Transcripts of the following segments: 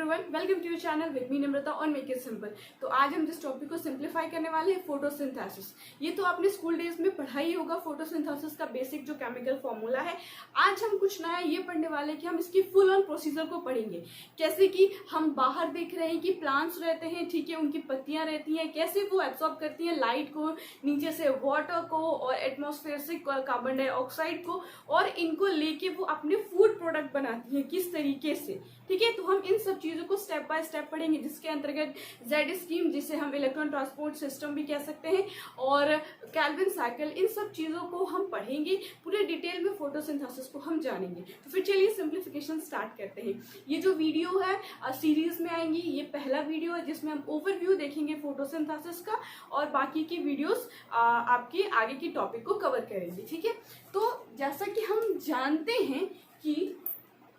Everyone, welcome to your channel with me Namrata और make it simple. तो आज हम जिस टॉपिक को सिंप्लीफाई करने वाले हैं, फोटोसिंथेसिस। ये तो आपने स्कूल डेज में पढ़ा ही होगा, फोटोसिंथेसिस का बेसिक जो केमिकल फॉर्मूला है। आज हम कुछ नया ये पढ़ने वाले हैं कि हम इसकी फुल ऑन प्रोसीजर को पढ़ेंगे। कैसे कि हम बाहर देख रहे हैं कि प्लांट्स रहते हैं, ठीक है, उनकी पत्तियां रहती हैं, कैसे वो एब्सॉर्ब करती हैं लाइट को, नीचे से वाटर को और एटमॉस्फेयर से कार्बन डाइऑक्साइड को, और इनको लेके वो अपने फूड प्रोडक्ट बनाती है किस तरीके से, ठीक है। तो हम इन सब चीजों को स्टेप बाय स्टेप पढ़ेंगे, जिसके अंतर्गत जेड स्कीम, जिसे हम इलेक्ट्रॉन ट्रांसपोर्ट सिस्टम भी कह सकते हैं, और कैल्विन साइकिल, इन सब चीजों को हम पढ़ेंगे पूरे डिटेल में। फोटोसिंथेसिस को हम जानेंगे। तो फिर चलिए सिंप्लीफिकेशन स्टार्ट करते हैं। ये जो वीडियो है सीरीज में आएंगी, ये पहला वीडियो है जिसमें हम ओवरव्यू देखेंगे फोटोसिंथेसिस का, और बाकी की वीडियोस आपके आगे की टॉपिक को कवर करेंगे, ठीक है। तो जैसा कि हम जानते हैं कि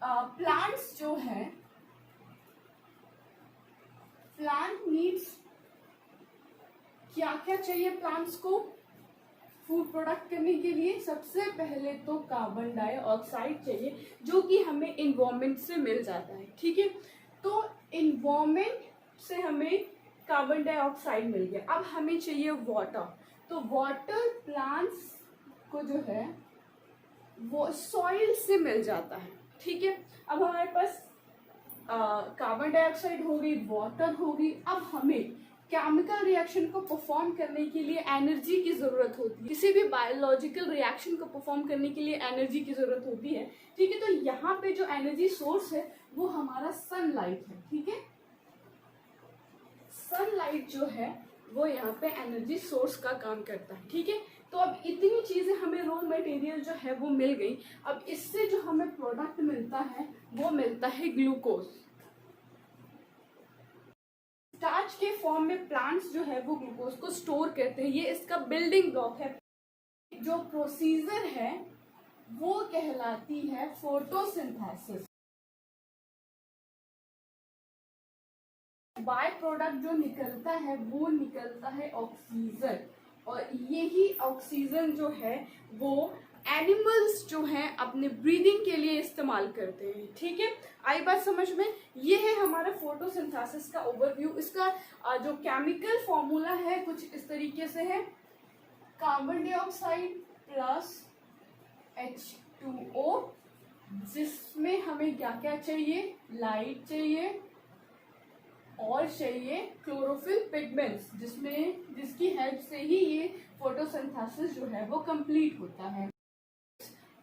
प्लांट्स जो है, प्लांट नीड्स क्या क्या चाहिए प्लांट्स को फूड प्रोडक्ट करने के लिए। सबसे पहले तो कार्बन डाइऑक्साइड चाहिए, जो कि हमें इन्वायरमेंट से मिल जाता है, ठीक है। तो इन्वायरमेंट से हमें कार्बन डाइऑक्साइड मिल गया। अब हमें चाहिए वाटर। तो वाटर प्लांट्स को जो है वो सॉइल से मिल जाता है, ठीक है। अब हमारे पास कार्बन डाइऑक्साइड हो गई, वाटर हो गई। अब हमें केमिकल रिएक्शन को परफॉर्म करने के लिए एनर्जी की जरूरत होती है। किसी भी बायोलॉजिकल रिएक्शन को परफॉर्म करने के लिए एनर्जी की जरूरत होती है, ठीक है। तो यहाँ पे जो एनर्जी सोर्स है वो हमारा सनलाइट है, ठीक है। सनलाइट जो है वो यहाँ पे एनर्जी सोर्स का काम करता है, ठीक है। तो अब इतनी चीजें हमें रॉ मटेरियल जो है वो मिल गई। अब इससे जो हमें प्रोडक्ट मिलता है वो मिलता है ग्लूकोज। स्टार्च के फॉर्म में प्लांट्स जो है वो ग्लूकोज को स्टोर करते हैं। ये इसका बिल्डिंग ब्लॉक है। जो प्रोसीजर है वो कहलाती है फोटोसिंथेसिस। बाय प्रोडक्ट जो निकलता है वो निकलता है ऑक्सीजन, और यही ऑक्सीजन जो है वो एनिमल्स जो हैं अपने ब्रीदिंग के लिए इस्तेमाल करते हैं, ठीक है। आई बात समझ में। ये है हमारा फोटोसिंथेसिस का ओवरव्यू। इसका जो केमिकल फॉर्मूला है कुछ इस तरीके से है, कार्बन डाइऑक्साइड प्लस H2O, जिसमें हमें क्या क्या चाहिए, लाइट चाहिए और चाहिए क्लोरोफिल पिगमेंट्स, जिसकी हेल्प से ही ये फोटोसिंथेसिस जो है वो कंप्लीट होता है।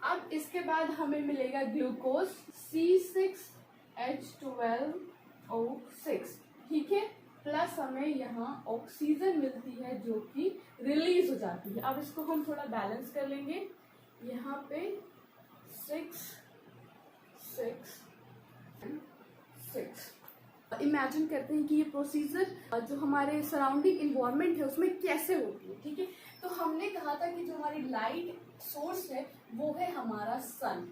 अब इसके बाद हमें मिलेगा ग्लूकोज C6H12O6, ठीक है। प्लस हमें यहाँ ऑक्सीजन मिलती है जो कि रिलीज हो जाती है। अब इसको हम थोड़ा बैलेंस कर लेंगे। यहाँ पे 6 6 6। इमेजिन करते हैं कि ये प्रोसीजर जो हमारे सराउंडिंग इन्वायरमेंट है उसमें कैसे होती है, ठीक है। तो हमने कहा था कि जो हमारी लाइट सोर्स है वो है हमारा सन,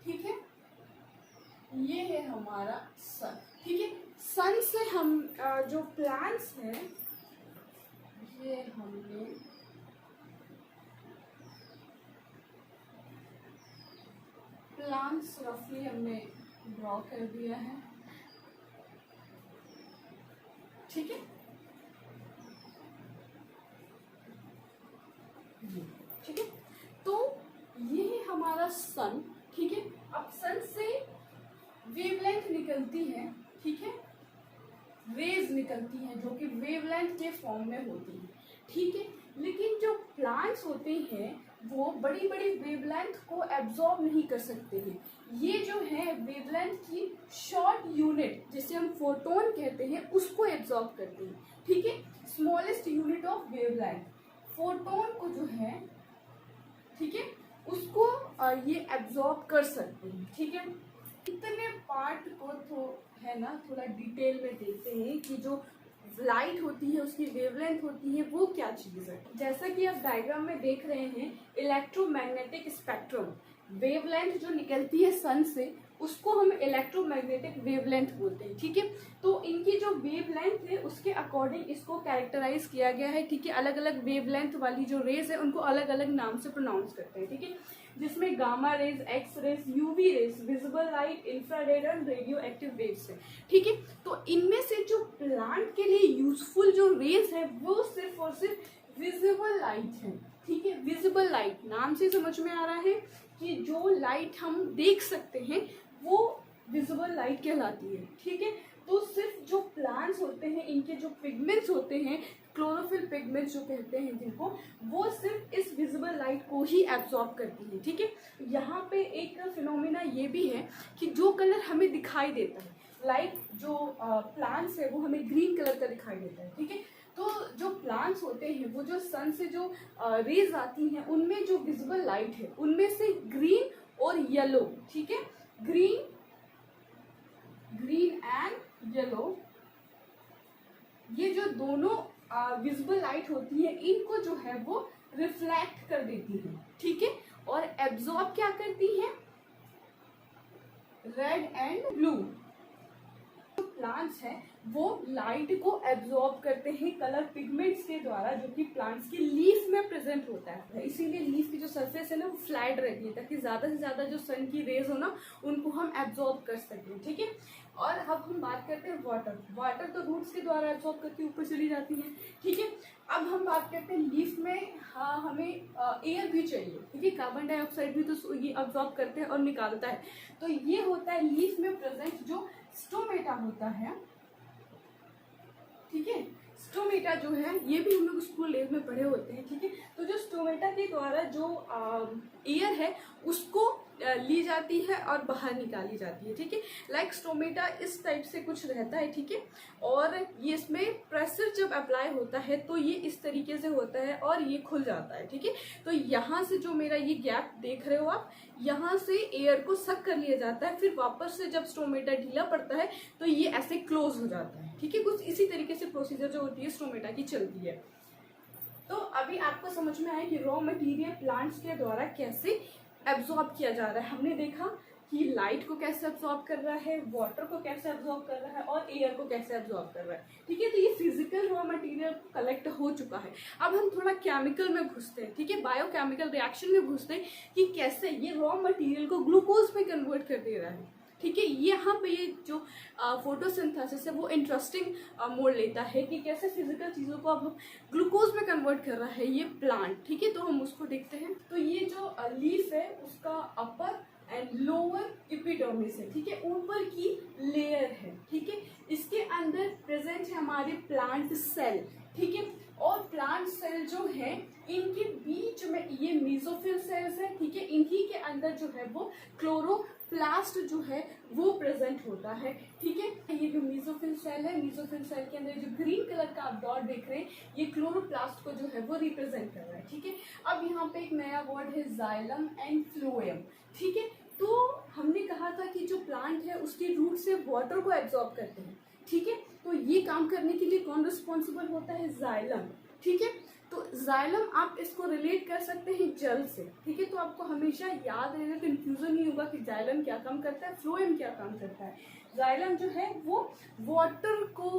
ठीक है। ये है हमारा सन, ठीक है। सन से हम जो प्लांट्स हैं ये हमने प्लांट्स रफली हमने ड्रॉ कर दिया है, ठीक है, ठीक है। तो ये है हमारा सन, ठीक है। अब सन से वेवलेंथ निकलती है, ठीक है, रेज निकलती हैं जो कि वेवलेंथ के फॉर्म में होती है, ठीक है। लेकिन जो प्लांट्स होते हैं वो बड़ी बड़ी वेवलेंथ को एब्जॉर्ब नहीं कर सकते हैं। ये जो है वेवलेंथ की शॉर्ट यूनिट, जिसे हम फोटोन कहते हैं, उसको एब्जॉर्ब करते हैं, ठीक है। Smallest unit of wavelength photon को जो है, ठीक है, उसको ये एब्जॉर्ब कर सकते हैं, ठीक है। इतने पार्ट को तो है ना थोड़ा डिटेल में देखते हैं कि जो लाइट होती है उसकी वेवलेंथ होती है वो क्या चीज है। जैसा कि आप डायग्राम में देख रहे हैं, इलेक्ट्रोमैग्नेटिक स्पेक्ट्रम, वेवलेंथ जो निकलती है सन से उसको हम इलेक्ट्रोमैग्नेटिक वेवलेंथ बोलते हैं, ठीक है। तो इनकी जो वेवलेंथ है उसके अकॉर्डिंग इसको कैरेक्टराइज किया गया है, ठीक है। अलग अलग वेवलेंथ वाली जो रेज है उनको अलग अलग नाम से प्रोनाउंस करते हैं, ठीक है। जिसमें gamma rays, X rays, UV rays, visible light, infrared and radio active waves है। ठीक है, तो इनमें से जो प्लांट के लिए यूजफुल जो रेज है वो सिर्फ और सिर्फ विजिबल लाइट है। ठीक है, विजिबल लाइट नाम से समझ में आ रहा है कि जो लाइट हम देख सकते हैं वो विजिबल लाइट कहलाती है। ठीक है, तो सिर्फ जो प्लांट्स होते हैं इनके जो पिगमेंट्स होते हैं, क्लोरोफिल पिगमेंट्स जो कहते हैं जिनको, वो सिर्फ इस विजिबल लाइट को ही एब्जॉर्ब करती है। ठीक है, यहाँ पे एक फिनोमिना ये भी है कि जो कलर हमें दिखाई देता है, लाइक जो प्लांट्स है वो हमें ग्रीन कलर का दिखाई देता है। ठीक है, तो जो प्लांट्स होते हैं वो जो सन से जो रेज आती हैं उनमें जो विजिबल लाइट है उनमें से ग्रीन और येलो, ठीक है, ग्रीन एंड येलो, ये जो दोनों विजिबल लाइट होती है इनको जो है वो रिफ्लेक्ट कर देती है। ठीक है, और एब्जॉर्ब क्या करती है, रेड एंड ब्लू। जो प्लांट्स हैं वो लाइट को एब्जॉर्ब करते हैं कलर पिगमेंट्स के द्वारा, जो कि प्लांट्स की लीफ में प्रेजेंट होता है। इसीलिए लीफ की जो सरफेस है ना वो फ्लैट रहती है, ताकि ज्यादा से ज्यादा जो सन की रेज हो ना उनको हम एब्जॉर्ब कर सकें। ठीक है, और अब हम बात करते हैं वाटर तो रूट्स के द्वारा एब्जॉर्ब करके ऊपर चली जाती है। ठीक है, अब हम बात करते हैं लीफ में, हाँ हमें एयर भी चाहिए। ठीक है, कार्बन डाइऑक्साइड भी तो ये एब्जॉर्ब करते हैं और निकालता है। तो ये होता है लीफ में प्रेजेंट जो स्टोमेटा होता है। ठीक है, स्टोमेटा जो है ये भी हम लोग स्कूल डेज में पढ़े होते हैं। ठीक है, तो जो स्टोमेटा के द्वारा जो एयर है उसको ली जाती है और बाहर निकाली जाती है। ठीक है, लाइक स्टोमेटा इस टाइप से कुछ रहता है। ठीक है, और ये इसमें प्रेशर जब अप्लाई होता है तो ये इस तरीके से होता है और ये खुल जाता है। ठीक है, तो यहाँ से जो मेरा ये गैप देख रहे हो आप, यहाँ से एयर को सक कर लिया जाता है, फिर वापस से जब स्टोमेटा ढीला पड़ता है तो ये ऐसे क्लोज हो जाता है। ठीक है, कुछ इसी तरीके से प्रोसीजर जो होती है स्टोमेटा की चलती है। तो अभी आपको समझ में आया कि रॉ मटेरियल प्लांट्स के द्वारा कैसे एब्जॉर्ब किया जा रहा है। हमने देखा कि लाइट को कैसे एब्जॉर्ब कर रहा है, वाटर को कैसे एब्जॉर्ब कर रहा है और एयर को कैसे एब्जॉर्ब कर रहा है। ठीक है, तो ये फिजिकल रॉ मटेरियल कलेक्ट हो चुका है। अब हम थोड़ा केमिकल में घुसते हैं। ठीक है, बायोकेमिकल रिएक्शन में घुसते हैं कि कैसे ये रॉ मटेरियल को ग्लूकोज में कन्वर्ट कर दे रहा है। ठीक है, यहाँ पे ये जो फोटोसिंथेसिस है वो इंटरेस्टिंग मोड़ लेता है कि कैसे फिजिकल चीज़ों को अब ग्लूकोज में कन्वर्ट कर रहा है ये प्लांट। ठीक है, तो हम उसको देखते हैं। तो ये जो लीफ है उसका अपर एंड लोअर एपिडर्मिस है। ठीक है, ऊपर की लेयर है। ठीक है, इसके अंदर प्रेजेंट है हमारे प्लांट सेल। ठीक है, और प्लांट सेल जो है इनके बीच में ये मेसोफिल सेल्स है। ठीक है, इन्हीं के अंदर जो है वो क्लोरोप्लास्ट जो है वो प्रेजेंट होता है। ठीक है, ये जो मेसोफिल सेल है, मेसोफिल सेल के अंदर जो ग्रीन कलर का आप डॉट देख रहे हैं ये क्लोरोप्लास्ट को जो है वो रिप्रेजेंट कर रहा है। ठीक है, अब यहाँ पे एक नया वर्ड है जाइलम एंड फ्लोएम। ठीक है, तो हमने कहा था कि जो प्लांट है उसके रूट से वाटर को एब्जॉर्ब करते हैं। ठीक है, तो ये काम करने के लिए कौन रिस्पॉन्सिबल होता है, जाइलम। ठीक है, तो जाइलम आप इसको रिलेट कर सकते हैं जल से। ठीक है, तो आपको हमेशा याद रहेगा, कंफ्यूजन नहीं होगा कि जाइलम क्या काम करता है, फ्लोएम क्या काम करता है। जाइलम जो है वो वाटर को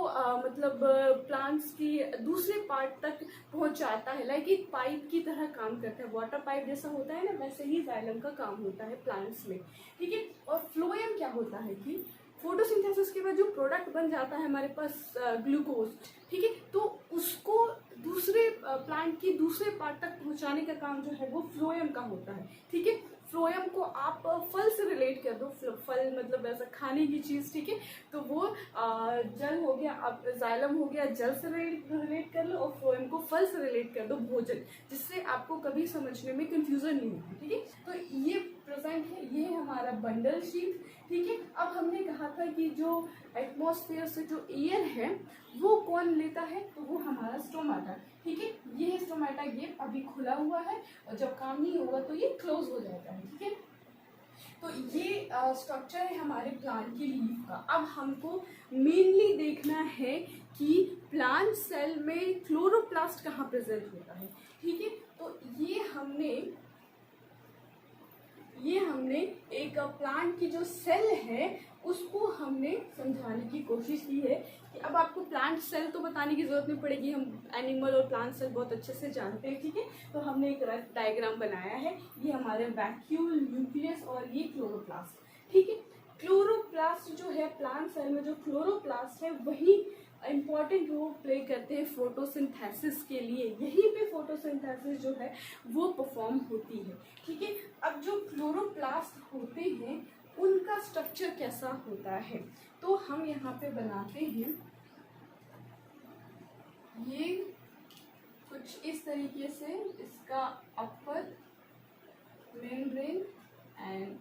मतलब प्लांट्स की दूसरे पार्ट तक पहुंचाता है, लाइक एक पाइप की तरह काम करता है। वाटर पाइप जैसा होता है ना, वैसे ही जाइलम का काम होता है प्लांट्स में। ठीक है, और फ्लोएम क्या होता है कि फोटोसिंथेसिस के बाद जो प्रोडक्ट बन जाता है हमारे पास ग्लूकोज। ठीक है, तो उसको दूसरे प्लांट की दूसरे पार्ट तक पहुंचाने का काम जो है वो फ्लोएम का होता है। ठीक है, फ्लोएम को आप फल से रिलेट कर दो, फल मतलब ऐसा खाने की चीज। ठीक है, तो वो जल हो गया, अब जाइलम हो गया, जल से रिलेट कर लो, और फ्लोएम को फल से रिलेट कर दो, भोजन, जिससे आपको कभी समझने में कंफ्यूजन नहीं होगी। ठीक है, तो ये प्रेजेंट है, ये है हमारा बंडल शीट। ठीक है, अब हमने कहा था कि जो एटमॉस्फेयर से जो एयर है वो कौन लेता है, तो वो हमारा स्टोमाटा। ठीक है, ये है स्टोमाटा, ये अभी खुला हुआ है और जब काम नहीं होगा तो ये क्लोज हो जाता है। ठीक है, तो ये स्ट्रक्चर है हमारे प्लांट की लीफ का। अब हमको मेनली देखना है कि प्लांट सेल में क्लोरोप्लास्ट कहाँ प्रेजेंट होता है। ठीक है, तो ये हमने एक एक प्लांट की जो सेल है उसको हमने समझाने की कोशिश की है कि अब आपको प्लांट सेल तो बताने की जरूरत नहीं पड़ेगी, हम एनिमल और प्लांट सेल बहुत अच्छे से जानते हैं, ठीक है। तो हमने एक रफ डायग्राम बनाया है, ये हमारे वैक्यूल, न्यूक्लियस और ये क्लोरोप्लास्ट, ठीक है। क्लोरोप्लास्ट जो है प्लांट सेल में, जो क्लोरोप्लास्ट है वही इम्पॉर्टेंट रोल प्ले करते हैं फोटोसिंथेसिस के लिए। यहीं पे फोटोसिंथेसिस जो है वो परफॉर्म होती है, ठीक है। अब जो क्लोरोप्लास्ट होते हैं उनका स्ट्रक्चर कैसा होता है, तो हम यहाँ पे बनाते हैं ये कुछ इस तरीके से, इसका upper membrane and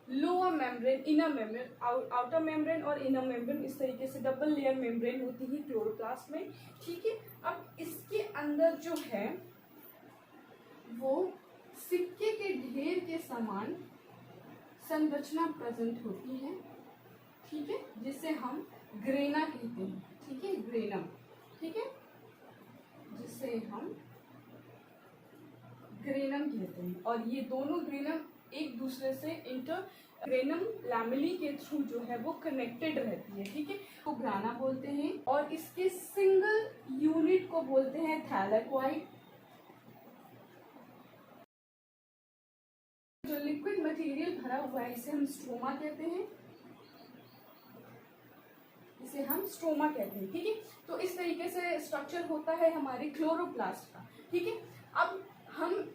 lower membrane, inner membrane, outer membrane और इनर मेम्ब्रेन, इस तरीके से डबल लेयर मेम्ब्रेन होती है क्लोरोप्लास्ट में, ठीक है। अब इसके अंदर जो है वो सिक्के के ढेर के समान संरचना प्रेजेंट होती है, ठीक है, जिसे हम ग्रेना कहते हैं, ठीक है, ग्रेनम, ठीक है, जिसे हम ग्रेनम कहते हैं। और ये दोनों ग्रेनम एक दूसरे से ग्रेनम लैमेली के थ्रू जो है वो कनेक्टेड रहती है, ठीक है, को ग्राना बोलते हैं। और इसके सिंगल यूनिट को बोलते हैं थैलेकोइड। जो लिक्विड मटेरियल भरा हुआ है इसे हम स्ट्रोमा कहते हैं, इसे हम स्ट्रोमा कहते हैं, ठीक है। तो इस तरीके से स्ट्रक्चर होता है हमारे क्लोरोप्लास्ट का, ठीक है। अब हम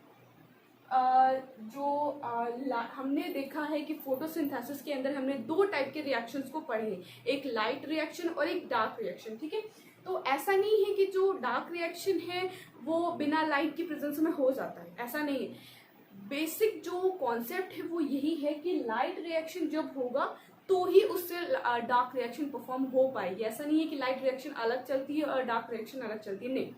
हमने देखा है कि फोटोसिंथेसिस के अंदर हमने दो टाइप के रिएक्शंस को पढ़े, एक लाइट रिएक्शन और एक डार्क रिएक्शन, ठीक है। तो ऐसा नहीं है कि जो डार्क रिएक्शन है वो बिना लाइट की प्रेजेंस में हो जाता है, ऐसा नहीं है। बेसिक जो कॉन्सेप्ट है वो यही है कि लाइट रिएक्शन जब होगा तो ही उससे डार्क रिएक्शन परफॉर्म हो पाएगी। ऐसा नहीं है कि लाइट रिएक्शन अलग चलती है और डार्क रिएक्शन अलग चलती है, नहीं,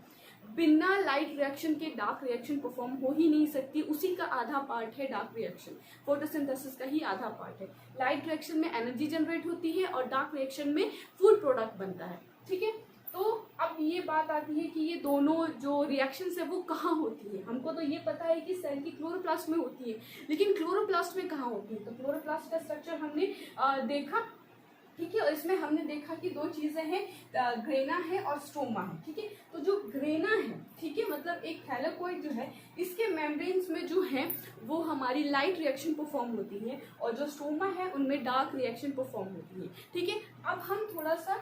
बिना लाइट रिएक्शन के डार्क रिएक्शन परफॉर्म हो ही नहीं सकती। उसी का आधा पार्ट है डार्क रिएक्शन, फोटोसिंथेसिस का ही आधा पार्ट है। लाइट रिएक्शन में एनर्जी जनरेट होती है और डार्क रिएक्शन में फूड प्रोडक्ट बनता है, ठीक है। तो अब ये बात आती है कि ये दोनों जो रिएक्शंस है वो कहाँ होती है। हमको तो ये पता है कि सेल की क्लोरोप्लास्ट में होती है, लेकिन क्लोरोप्लास्ट में कहाँ होती है। तो क्लोरोप्लास्ट का स्ट्रक्चर हमने देखा, ठीक है। और इसमें हमने देखा कि दो चीजें हैं, ग्रेना है और स्ट्रोमा है, ठीक है। तो जो ग्रेना है, ठीक है, मतलब एक थैलेकोइड जो है, इसके मेम्ब्रेन्स में जो है वो हमारी लाइट रिएक्शन परफॉर्म होती है और जो स्ट्रोमा है उनमें डार्क रिएक्शन परफॉर्म होती है, ठीक है। अब हम थोड़ा सा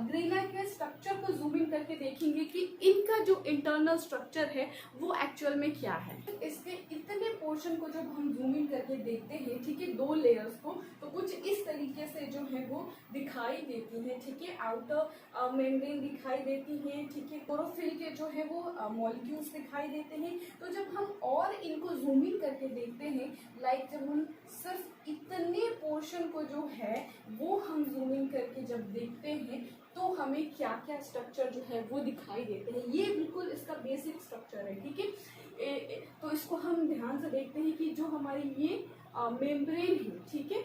ग्रेना के स्ट्रक्चर को जूम इन करके देखेंगे कि इनका जो इंटरनल स्ट्रक्चर है वो एक्चुअल में क्या है। इसके इतने पोर्शन को जब हम जूम इन करके देखते हैं, ठीक है, दो लेयर्स को, तो कुछ इस तरीके से जो है वो दिखाई देती है, ठीक है। आउटर मेम्ब्रेन दिखाई देती है, ठीक है। क्लोरोफिल के जो है वो मॉलिक्यूल्स दिखाई देते हैं। तो जब हम और इनको जूम इन करके देखते हैं, लाइक जब हम सिर्फ इतने पोर्शन को जो है वो हम जूम इन करके जब देखते हैं तो हमें क्या क्या स्ट्रक्चर जो है वो दिखाई देते हैं। ये बिल्कुल इसका बेसिक स्ट्रक्चर है, ठीक है। तो इसको हम ध्यान से देखते हैं कि जो हमारी ये मेम्ब्रेन है, ठीक है,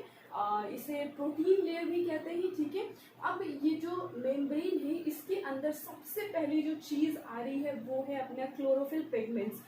इसे प्रोटीन लेयर भी कहते हैं, ठीक है। अब ये जो मेम्ब्रेन है इसके अंदर सबसे पहली जो चीज आ रही है वो है अपना क्लोरोफिल पिगमेंट्स।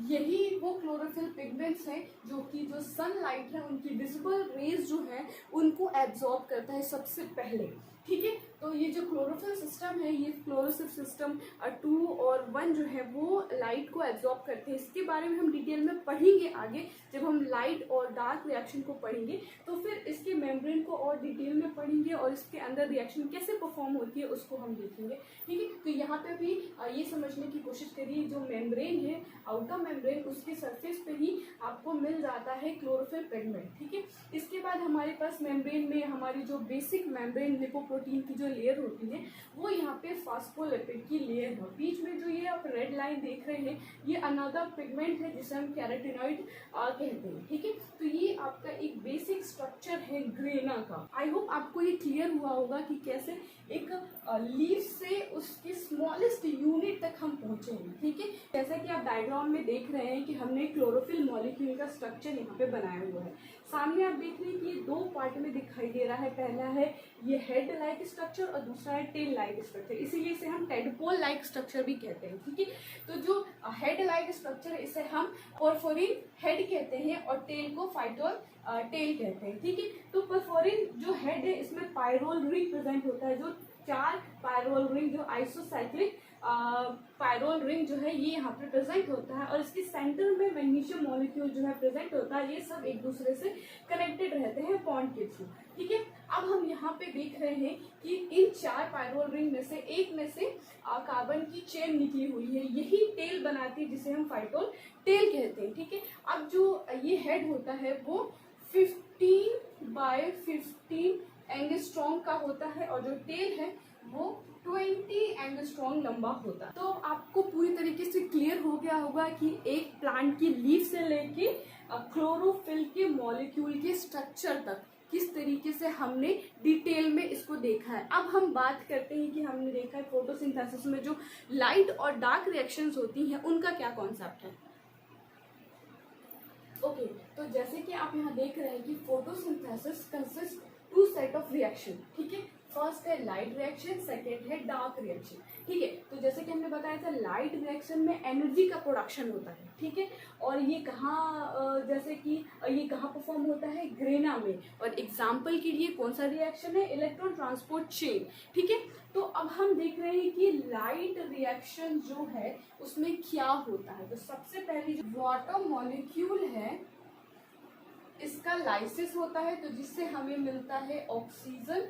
यही वो क्लोरोफिल पिगमेंट्स हैं जो कि जो सनलाइट है उनकी विजिबल रेज जो है उनको एब्जॉर्ब करता है सबसे पहले, ठीक है। तो ये जो क्लोरोफिल सिस्टम है, ये क्लोरोफिल सिस्टम 2 और 1 जो है वो लाइट को एब्जॉर्ब करते हैं। इसके बारे में हम डिटेल में पढ़ेंगे आगे, जब हम लाइट और डार्क रिएक्शन को पढ़ेंगे तो फिर इसके मेम्ब्रेन को और डिटेल में पढ़ेंगे और इसके अंदर रिएक्शन कैसे परफॉर्म होती है उसको हम देखेंगे, ठीक है। तो यहाँ पे भी ये समझने की कोशिश करिए, जो मेम्ब्रेन है आउटर मेम्ब्रेन, उसके सरफेस पे ही आपको मिल जाता है क्लोरोफिल पिगमेंट, ठीक है। इसके बाद हमारे पास मेम्ब्रेन में हमारी जो बेसिक मेम्ब्रेन लिपोप्रोटीन की जो लेयर होती है वो यहाँ पे फास्फोलिपिड की लेयर है। बीच में जो ये आप रेड लाइन देख रहे हैं ये अनदर पिगमेंट है जिसे हम कैरोटिनॉइड कहते हैं, ठीक है। तो ये आपका एक बेसिक स्ट्रक्चर है ग्रेना का। आई होप आपको ये क्लियर हुआ होगा कि कैसे एक लीफ से उसके स्मॉलेस्ट यूनिट तक हम पहुंचेंगे, ठीक है। जैसा कि आप डायग्राम में देख रहे हैं कि हमने क्लोरोफिल मॉलिक्यूल का स्ट्रक्चर यहाँ पे बनाया हुआ है। सामने आप देख रहे हैं कि ये दो पार्ट में दिखाई दे रहा है। पहला है ये हेड लाइक स्ट्रक्चर और दूसरा है टेल लाइक स्ट्रक्चर, इसीलिए इसे हम टेडपोल लाइक स्ट्रक्चर भी कहते हैं। ठीक है, तो जो हेड लाइक स्ट्रक्चर है इसे हम परफोरिन हेड कहते हैं और टेल को फाइटोल टेल कहते हैं। ठीक है, तो परफोरिन जो हेड है इसमें पायरोल रिंग प्रेजेंट होता है, जो 4 पायरोल रिंग जो आइसोसाइक्लिक पायरोल रिंग जो है ये यहाँ पे प्रेजेंट होता है और इसके सेंटर में मैग्नीशियम मॉलिक्यूल जो है प्रेजेंट होता है। ये सब एक दूसरे से कनेक्टेड रहते हैं बॉन्ड के थ्रू। ठीक है, अब हम यहाँ पे देख रहे हैं कि इन 4 पायरोल रिंग में से एक में से कार्बन की चेन निकली हुई है, यही टेल बनाती है जिसे हम फाइटोल टेल कहते हैं। ठीक है, अब जो ये हेड होता है वो 15 बाय 15 एंगस्ट्रॉम का होता है और जो टेल है वो 20 एंगस्ट्रॉम लंबा होता है। तो आपको पूरी तरीके से क्लियर हो गया होगा कि एक प्लांट की लीफ से लेके क्लोरोफिल के मॉलिक्यूल के स्ट्रक्चर तक किस तरीके से हमने डिटेल में इसको देखा है। अब हम बात करते हैं कि हमने देखा है फोटोसिंथेसिस में जो लाइट और डार्क रिएक्शंस होती हैं उनका क्या कॉन्सेप्ट है। ओके, तो जैसे कि आप यहाँ देख रहे हैं कि photosynthesis consist 2 set of reaction. ठीक है, फर्स्ट है लाइट रिएक्शन, सेकेंड है डार्क रिएक्शन। ठीक है, तो जैसे कि हमने बताया था लाइट रिएक्शन में एनर्जी का प्रोडक्शन होता है। ठीक है, और ये कहाँ जैसे कि ये कहाँ परफॉर्म होता है, ग्रेना में। और एग्जाम्पल के लिए कौन सा रिएक्शन है, इलेक्ट्रॉन ट्रांसपोर्ट चेन। ठीक है, तो अब हम देख रहे हैं कि लाइट रिएक्शन जो है उसमें क्या होता है। तो सबसे पहले जो वाटर मॉलिक्यूल है इसका लाइसिस होता है, तो जिससे हमें मिलता है ऑक्सीजन।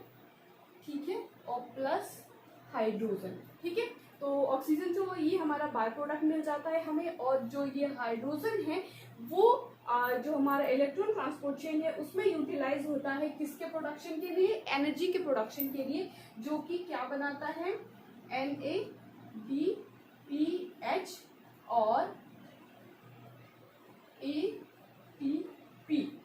ठीक है, और प्लस हाइड्रोजन। ठीक है, तो ऑक्सीजन जो ये हमारा बाय प्रोडक्ट मिल जाता है हमें, और जो ये हाइड्रोजन है वो जो हमारा इलेक्ट्रॉन ट्रांसपोर्ट चेन है उसमें यूटिलाइज होता है किसके प्रोडक्शन के लिए, एनर्जी के प्रोडक्शन के लिए, जो कि क्या बनाता है NADPH और ATP।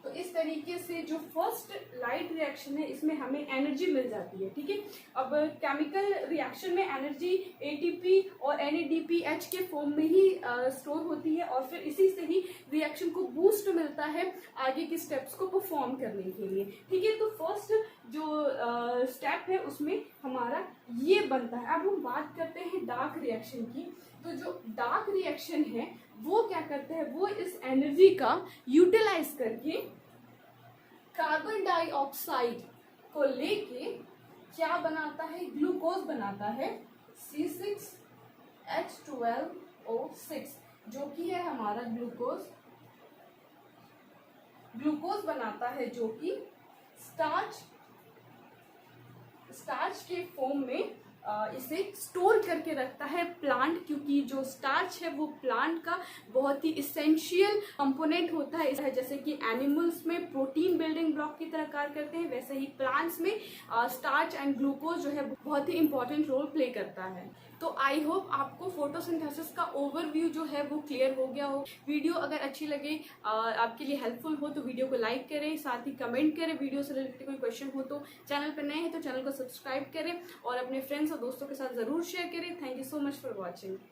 तो इस तरीके से जो फर्स्ट लाइट रिएक्शन है इसमें हमें एनर्जी मिल जाती है। ठीक है, अब केमिकल रिएक्शन में एनर्जी ATP और NADPH के फॉर्म में ही स्टोर होती है और फिर इसी से ही रिएक्शन को बूस्ट मिलता है आगे के स्टेप्स को परफॉर्म करने के लिए। ठीक है, तो फर्स्ट जो स्टेप है उसमें हमारा ये बनता है। अब हम बात करते हैं डार्क रिएक्शन की। तो जो डार्क रिएक्शन है वो क्या करते हैं, वो इस एनर्जी का यूटिलाइज करके कार्बन डाइऑक्साइड को लेके क्या बनाता है, ग्लूकोज बनाता है C6H12O6, जो कि है हमारा ग्लूकोज बनाता है, जो कि स्टार्च के फॉर्म में इसे स्टोर करके रखता है प्लांट, क्योंकि जो स्टार्च है वो प्लांट का बहुत ही इसेंशियल कंपोनेंट होता है। जैसे कि एनिमल्स में प्रोटीन बिल्डिंग ब्लॉक की तरह कार्य करते हैं, वैसे ही प्लांट्स में स्टार्च एंड ग्लूकोज जो है बहुत ही इंपॉर्टेंट रोल प्ले करता है। तो आई होप आपको फोटोसिंथेसिस का ओवरव्यू जो है वो क्लियर हो गया हो। वीडियो अगर अच्छी लगे, आपके लिए हेल्पफुल हो तो वीडियो को लाइक करें, साथ ही कमेंट करें। वीडियो से रिलेटेड कोई क्वेश्चन हो तो चैनल पर नए हैं तो चैनल को सब्सक्राइब करें और अपने फ्रेंड्स और दोस्तों के साथ ज़रूर शेयर करें। Thank you so much for watching.